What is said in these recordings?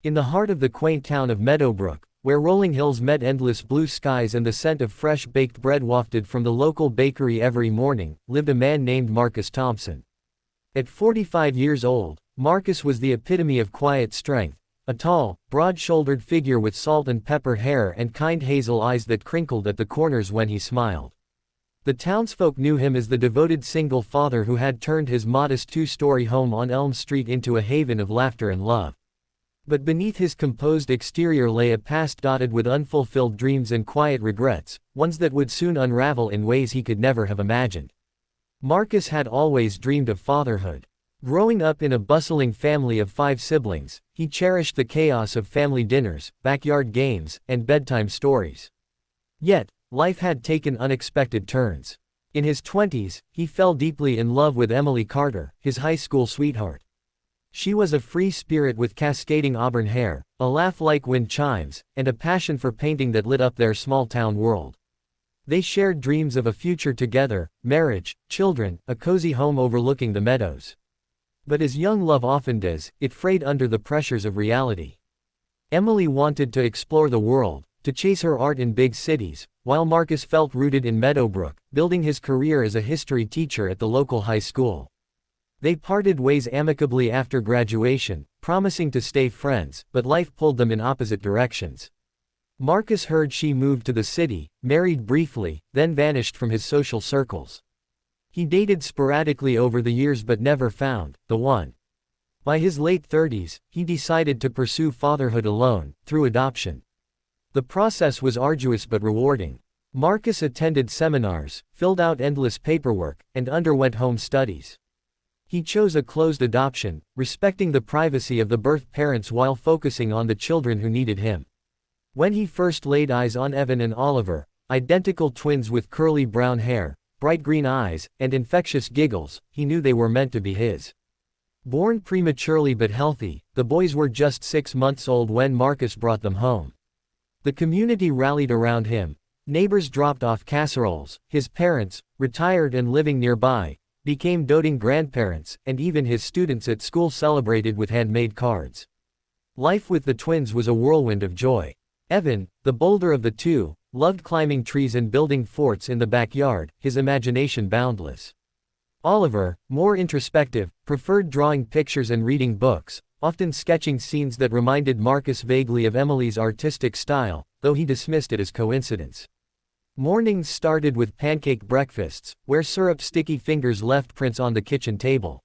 In the heart of the quaint town of Meadowbrook, where rolling hills met endless blue skies and the scent of fresh baked bread wafted from the local bakery every morning, lived a man named Marcus Thompson. At 45 years old, Marcus was the epitome of quiet strength, a tall, broad-shouldered figure with salt and pepper hair and kind hazel eyes that crinkled at the corners when he smiled. The townsfolk knew him as the devoted single father who had turned his modest two-story home on Elm Street into a haven of laughter and love. But beneath his composed exterior lay a past dotted with unfulfilled dreams and quiet regrets, ones that would soon unravel in ways he could never have imagined. Marcus had always dreamed of fatherhood. Growing up in a bustling family of 5 siblings, he cherished the chaos of family dinners, backyard games, and bedtime stories. Yet, life had taken unexpected turns. In his 20s, he fell deeply in love with Emily Carter, his high school sweetheart. She was a free spirit with cascading auburn hair, a laugh like wind chimes, and a passion for painting that lit up their small-town world. They shared dreams of a future together, marriage, children, a cozy home overlooking the meadows. But as young love often does, it frayed under the pressures of reality. Emily wanted to explore the world, to chase her art in big cities, while Marcus felt rooted in Meadowbrook, building his career as a history teacher at the local high school. They parted ways amicably after graduation, promising to stay friends, but life pulled them in opposite directions. Marcus heard she moved to the city, married briefly, then vanished from his social circles. He dated sporadically over the years but never found the one. By his late 30s, he decided to pursue fatherhood alone, through adoption. The process was arduous but rewarding. Marcus attended seminars, filled out endless paperwork, and underwent home studies. He chose a closed adoption, respecting the privacy of the birth parents while focusing on the children who needed him. When he first laid eyes on Evan and Oliver, identical twins with curly brown hair, bright green eyes, and infectious giggles, he knew they were meant to be his. Born prematurely but healthy, the boys were just 6 months old when Marcus brought them home. The community rallied around him. Neighbors dropped off casseroles, his parents, retired and living nearby, became doting grandparents, and even his students at school celebrated with handmade cards. Life with the twins was a whirlwind of joy. Evan, the bolder of the two, loved climbing trees and building forts in the backyard, his imagination boundless. Oliver, more introspective, preferred drawing pictures and reading books, often sketching scenes that reminded Marcus vaguely of Emily's artistic style, though he dismissed it as coincidence. Mornings started with pancake breakfasts, where syrup-sticky fingers left prints on the kitchen table.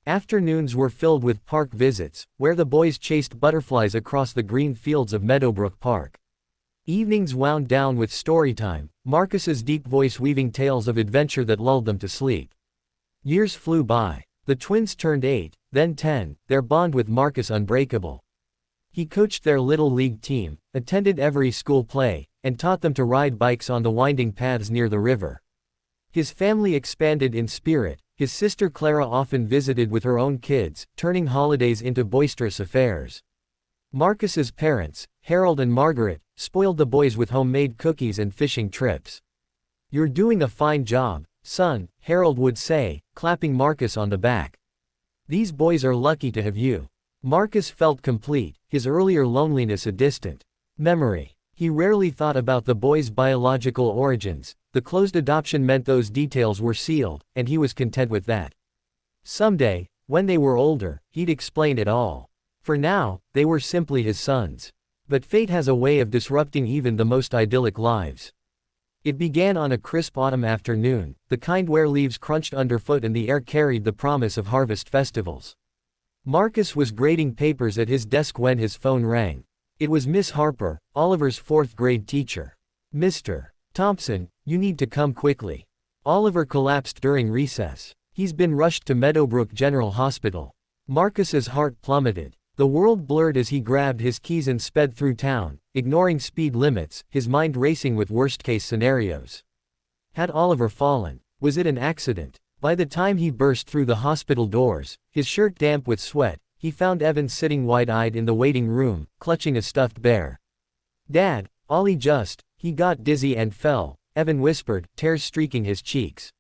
Afternoons were filled with park visits, where the boys chased butterflies across the green fields of Meadowbrook Park. Evenings wound down with story time, Marcus's deep voice weaving tales of adventure that lulled them to sleep. Years flew by. The twins turned 8, then 10, their bond with Marcus unbreakable. He coached their little league team, attended every school play, and taught them to ride bikes on the winding paths near the river. His family expanded in spirit. His sister Clara often visited with her own kids, turning holidays into boisterous affairs. Marcus's parents, Harold and Margaret, spoiled the boys with homemade cookies and fishing trips. "You're doing a fine job, son," Harold would say, clapping Marcus on the back. "These boys are lucky to have you." Marcus felt complete, his earlier loneliness a distant memory. He rarely thought about the boys' biological origins. The closed adoption meant those details were sealed, and he was content with that. Someday, when they were older, he'd explain it all. For now, they were simply his sons. But fate has a way of disrupting even the most idyllic lives. It began on a crisp autumn afternoon, the kind where leaves crunched underfoot and the air carried the promise of harvest festivals. Marcus was grading papers at his desk when his phone rang. It was Miss Harper, Oliver's 4th-grade teacher. "Mr. Thompson, you need to come quickly." Oliver collapsed during recess. "He's been rushed to Meadowbrook General Hospital." Marcus's heart plummeted. The world blurred as he grabbed his keys and sped through town, ignoring speed limits, his mind racing with worst-case scenarios. Had Oliver fallen? Was it an accident? By the time he burst through the hospital doors, his shirt damp with sweat, he found Evan sitting wide-eyed in the waiting room, clutching a stuffed bear. "Dad, Ollie he got dizzy and fell," Evan whispered, tears streaking his cheeks.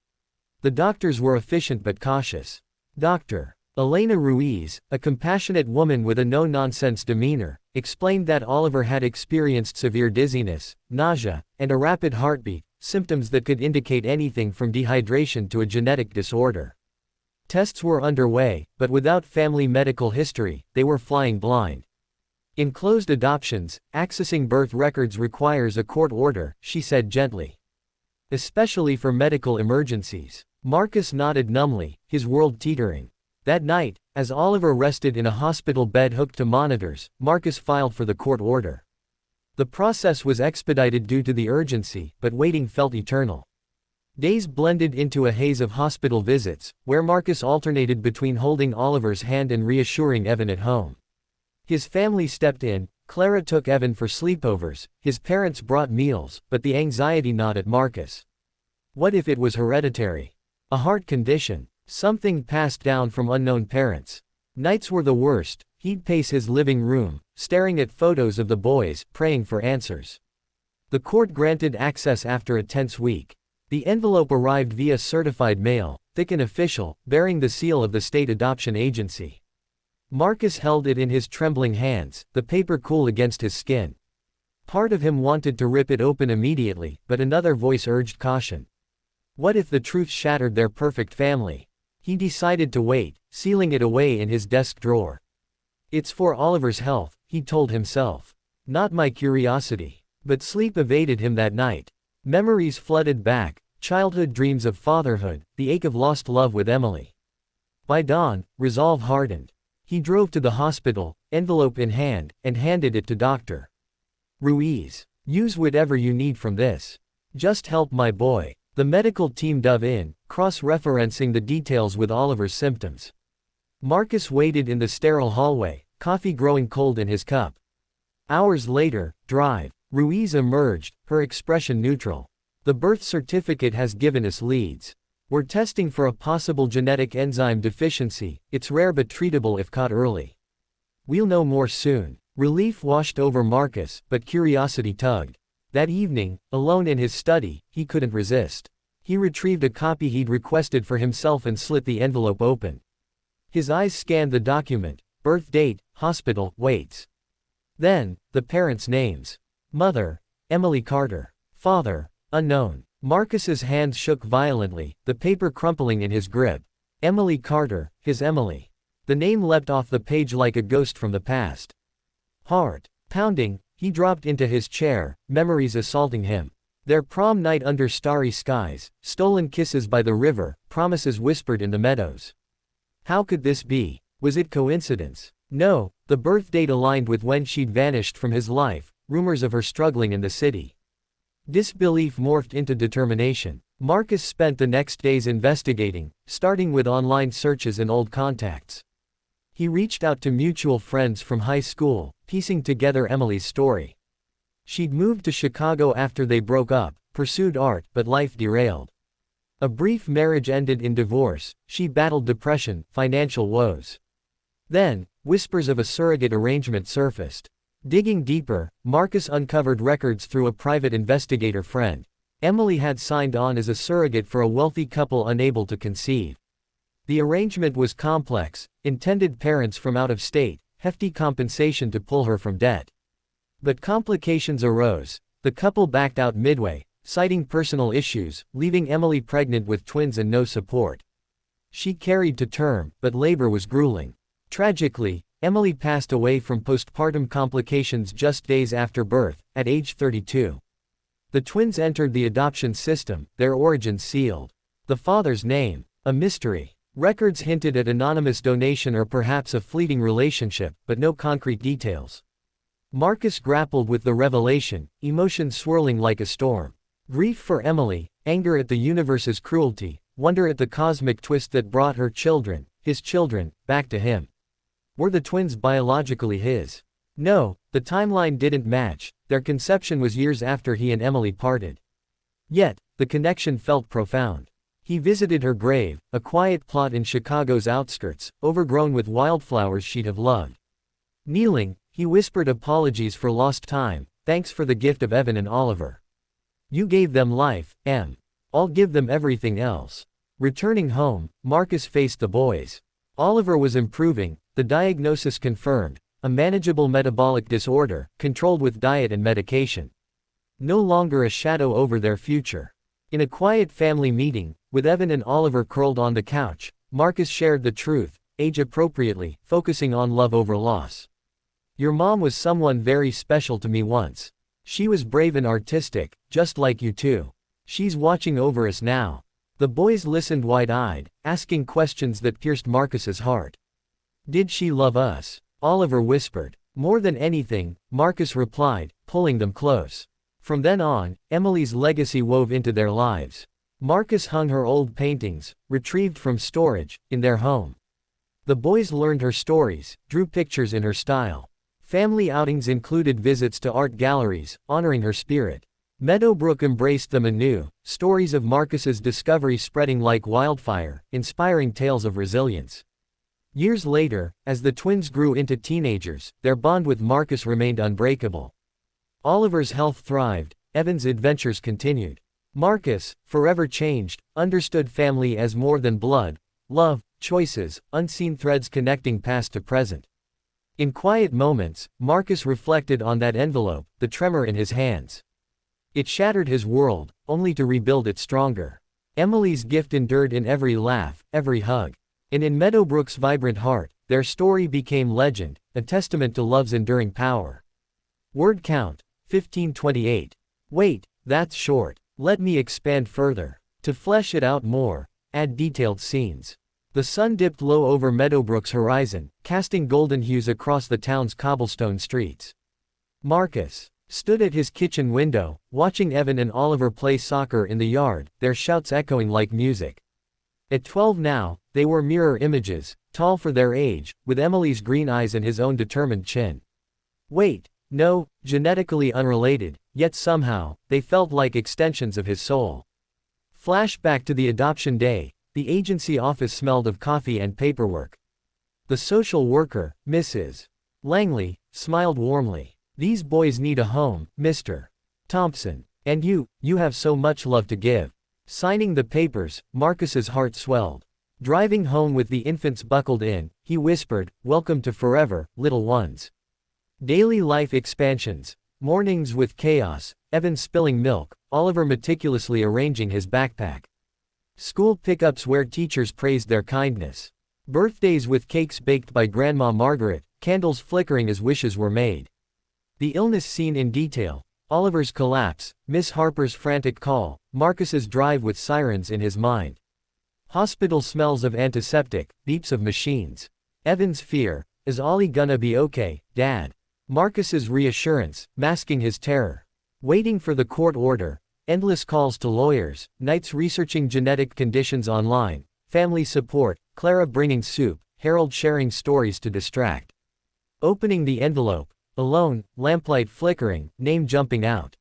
The doctors were efficient but cautious. "Doctor, Elena Ruiz, a compassionate woman with a no-nonsense demeanor, explained that Oliver had experienced severe dizziness, nausea, and a rapid heartbeat, symptoms that could indicate anything from dehydration to a genetic disorder. Tests were underway, but without family medical history, they were flying blind. In closed adoptions, accessing birth records requires a court order, she said gently. Especially for medical emergencies. Marcus nodded numbly, his world teetering. That night, as Oliver rested in a hospital bed hooked to monitors, Marcus filed for the court order. The process was expedited due to the urgency, but waiting felt eternal. Days blended into a haze of hospital visits, where Marcus alternated between holding Oliver's hand and reassuring Evan at home. His family stepped in. Clara took Evan for sleepovers, his parents brought meals, but the anxiety gnawed at Marcus. What if it was hereditary? A heart condition? Something passed down from unknown parents. Nights were the worst. He'd pace his living room, staring at photos of the boys, praying for answers. The court granted access after a tense week. The envelope arrived via certified mail, thick and official, bearing the seal of the state adoption agency. Marcus held it in his trembling hands, the paper cool against his skin. Part of him wanted to rip it open immediately, but another voice urged caution. What if the truth shattered their perfect family? He decided to wait, sealing it away in his desk drawer. It's for Oliver's health, he told himself. Not my curiosity. But sleep evaded him that night. Memories flooded back, childhood dreams of fatherhood, the ache of lost love with Emily. By dawn, resolve hardened. He drove to the hospital, envelope in hand, and handed it to Dr. Ruiz. Use whatever you need from this. Just help my boy. The medical team dove in, cross-referencing the details with Oliver's symptoms. Marcus waited in the sterile hallway, coffee growing cold in his cup. Hours later, drive. Ruiz emerged, her expression neutral. The birth certificate has given us leads. We're testing for a possible genetic enzyme deficiency. It's rare but treatable if caught early. We'll know more soon. Relief washed over Marcus, but curiosity tugged. That evening, alone in his study, he couldn't resist. He retrieved a copy he'd requested for himself and slit the envelope open. His eyes scanned the document: birth date, hospital, weights. Then, the parents' names. Mother, Emily Carter. Father, unknown. Marcus's hands shook violently, the paper crumpling in his grip. Emily Carter, his Emily. The name leapt off the page like a ghost from the past. Heart pounding, he dropped into his chair, memories assaulting him. Their prom night under starry skies, stolen kisses by the river, promises whispered in the meadows. How could this be? Was it coincidence? No, the birth date aligned with when she'd vanished from his life, rumors of her struggling in the city. Disbelief morphed into determination. Marcus spent the next days investigating, starting with online searches and old contacts. He reached out to mutual friends from high school, piecing together Emily's story. She'd moved to Chicago after they broke up, pursued art, but life derailed. A brief marriage ended in divorce. She battled depression, financial woes. Then, whispers of a surrogate arrangement surfaced. Digging deeper, Marcus uncovered records through a private investigator friend. Emily had signed on as a surrogate for a wealthy couple unable to conceive. The arrangement was complex: intended parents from out of state, hefty compensation to pull her from debt. But complications arose. The couple backed out midway, citing personal issues, leaving Emily pregnant with twins and no support. She carried to term, but labor was grueling. Tragically, Emily passed away from postpartum complications just days after birth, at age 32. The twins entered the adoption system, their origins sealed. The father's name, a mystery. Records hinted at anonymous donation or perhaps a fleeting relationship, but no concrete details. Marcus grappled with the revelation, emotions swirling like a storm. Grief for Emily, anger at the universe's cruelty, wonder at the cosmic twist that brought her children, his children, back to him. Were the twins biologically his? No, the timeline didn't match. Their conception was years after he and Emily parted. Yet, the connection felt profound. He visited her grave, a quiet plot in Chicago's outskirts, overgrown with wildflowers she'd have loved. Kneeling, he whispered apologies for lost time, thanks for the gift of Evan and Oliver. You gave them life, Em. I'll give them everything else. Returning home, Marcus faced the boys. Oliver was improving, the diagnosis confirmed, a manageable metabolic disorder, controlled with diet and medication. No longer a shadow over their future. In a quiet family meeting, with Evan and Oliver curled on the couch, Marcus shared the truth, age-appropriately, focusing on love over loss. Your mom was someone very special to me once. She was brave and artistic, just like you too. She's watching over us now. The boys listened wide-eyed, asking questions that pierced Marcus's heart. Did she love us? Oliver whispered. More than anything, Marcus replied, pulling them close. From then on, Emily's legacy wove into their lives. Marcus hung her old paintings, retrieved from storage, in their home. The boys learned her stories, drew pictures in her style. Family outings included visits to art galleries, honoring her spirit. Meadowbrook embraced them anew, stories of Marcus's discovery spreading like wildfire, inspiring tales of resilience. Years later, as the twins grew into teenagers, their bond with Marcus remained unbreakable. Oliver's health thrived, Evan's adventures continued. Marcus, forever changed, understood family as more than blood, love, choices, unseen threads connecting past to present. In quiet moments, Marcus reflected on that envelope, the tremor in his hands. It shattered his world, only to rebuild it stronger. Emily's gift endured in every laugh, every hug. And in Meadowbrook's vibrant heart, their story became legend, a testament to love's enduring power. Word count, 1528. Wait, that's short. Let me expand further. To flesh it out more, add detailed scenes. The sun dipped low over Meadowbrook's horizon, casting golden hues across the town's cobblestone streets. Marcus stood at his kitchen window, watching Evan and Oliver play soccer in the yard, their shouts echoing like music. At 12 now, they were mirror images, tall for their age, with Emily's green eyes and his own determined chin. Wait, no, genetically unrelated, yet somehow, they felt like extensions of his soul. Flashback to the adoption day, the agency office smelled of coffee and paperwork. The social worker, Mrs. Langley, smiled warmly. These boys need a home, Mr. Thompson. And you have so much love to give. Signing the papers, Marcus's heart swelled. Driving home with the infants buckled in, he whispered, "Welcome to forever, little ones." Daily life expansions. Mornings with chaos, Evan spilling milk, Oliver meticulously arranging his backpack. School pickups where teachers praised their kindness. Birthdays with cakes baked by Grandma Margaret, candles flickering as wishes were made. The illness seen in detail. Oliver's collapse, Miss Harper's frantic call, Marcus's drive with sirens in his mind. Hospital smells of antiseptic, beeps of machines. Evan's fear, is Ollie gonna be okay, Dad? Marcus's reassurance, masking his terror. Waiting for the court order, endless calls to lawyers, nights researching genetic conditions online, family support, Clara bringing soup, Harold sharing stories to distract. Opening the envelope, alone, lamplight flickering, name jumping out.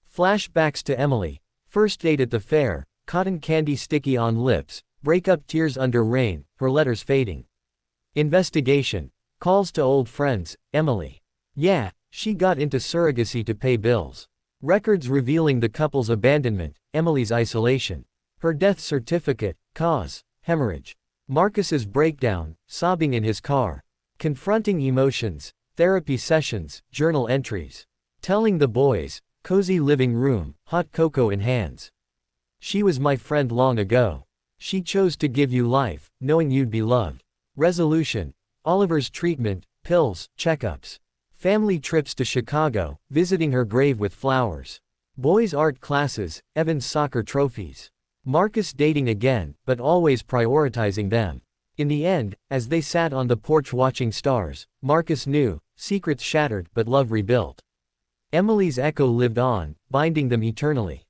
Flashbacks to Emily, first date at the fair, cotton candy sticky on lips, breakup tears under rain, her letters fading. Investigation, calls to old friends, Emily. Yeah, she got into surrogacy to pay bills. Records revealing the couple's abandonment, Emily's isolation. Her death certificate, cause, hemorrhage. Marcus's breakdown, sobbing in his car. Confronting emotions, therapy sessions, journal entries. Telling the boys, cozy living room, hot cocoa in hands. She was my friend long ago. She chose to give you life, knowing you'd be loved. Resolution, Oliver's treatment, pills, checkups. Family trips to Chicago, visiting her grave with flowers. Boys' art classes, Evan's soccer trophies. Marcus dating again, but always prioritizing them. In the end, as they sat on the porch watching stars, Marcus knew, secrets shattered but love rebuilt. Emily's echo lived on, binding them eternally.